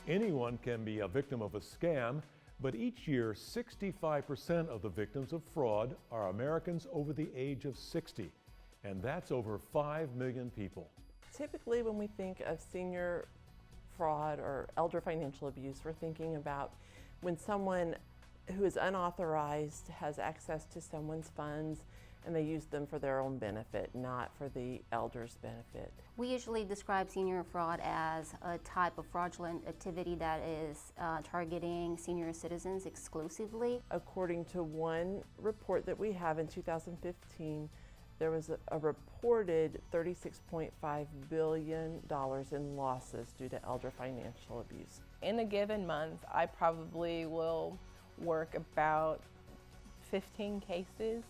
Anyone can be a victim of a scam, but each year 65% of the victims of fraud are Americans over the age of 60, and that's over 5 million people. Typically when we think of senior fraud or elder financial abuse, we're thinking about when someone who is unauthorized has access to someone's funds and they use them for their own benefit, not for the elder's benefit. We usually describe senior fraud as a type of fraudulent activity that is targeting senior citizens exclusively. According to one report that we have in 2015, there was a reported $36.5 billion in losses due to elder financial abuse. In a given month, I probably will work about 15 cases.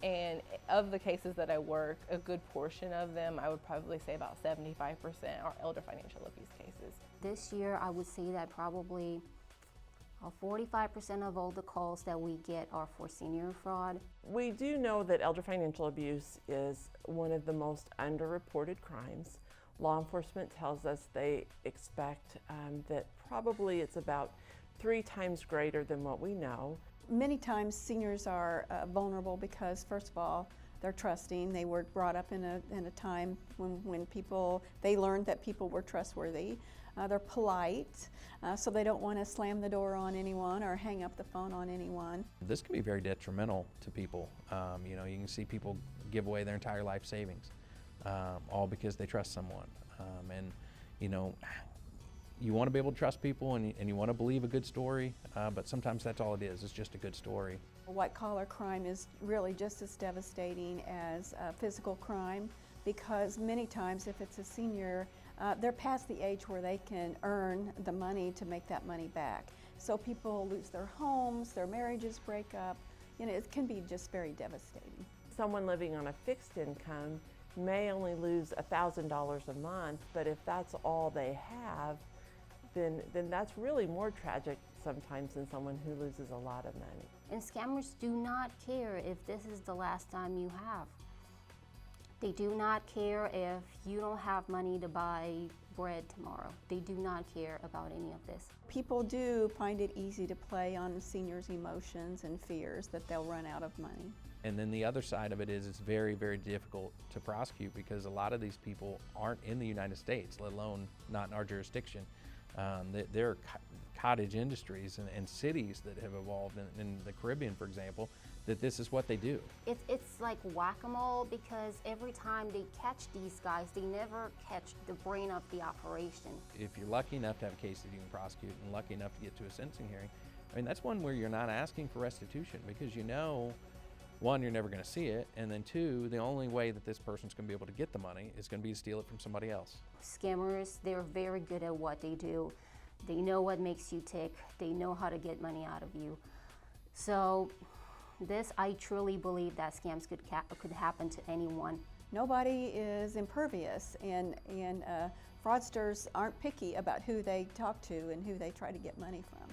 And of the cases that I work, a good portion of them, I would probably say about 75% are elder financial abuse cases. This year, I would say that probably 45% of all the calls that we get are for senior fraud. We do know that elder financial abuse is one of the most underreported crimes. Law enforcement tells us they expect that probably it's about 3 times greater than what we know. Many times seniors are vulnerable because, first of all, they're trusting. They were brought up in a time when they learned that people were trustworthy. They're polite, so they don't want to slam the door on anyone or hang up the phone on anyone. This can be very detrimental to people. You know, you can see people give away their entire life savings, all because they trust someone. And you know, you want to be able to trust people and you want to believe a good story, but sometimes that's all it is. It's just a good story. White-collar crime is really just as devastating as physical crime, because many times if it's a senior, they're past the age where they can earn the money to make that money back. So people lose their homes, their marriages break up. You know, it can be just very devastating. Someone living on a fixed income may only lose $1,000 a month, but if that's all they have, then that's really more tragic sometimes than someone who loses a lot of money. And scammers do not care if this is the last time you have. They do not care if you don't have money to buy bread tomorrow. They do not care about any of this. People do find it easy to play on seniors' emotions and fears that they'll run out of money. And then the other side of it is it's very, very difficult to prosecute because a lot of these people aren't in the United States, let alone not in our jurisdiction. There are cottage industries and cities that have evolved in the Caribbean, for example, that this is what they do. It's like whack-a-mole, because every time they catch these guys, they never catch the brain of the operation. If you're lucky enough to have a case that you can prosecute and lucky enough to get to a sentencing hearing, I mean, that's one where you're not asking for restitution because you know, one, you're never going to see it, and then two, the only way that this person's going to be able to get the money is going to be to steal it from somebody else. Scammers, they're very good at what they do. They know what makes you tick. They know how to get money out of you. So this, I truly believe that scams could happen to anyone. Nobody is impervious, and fraudsters aren't picky about who they talk to and who they try to get money from.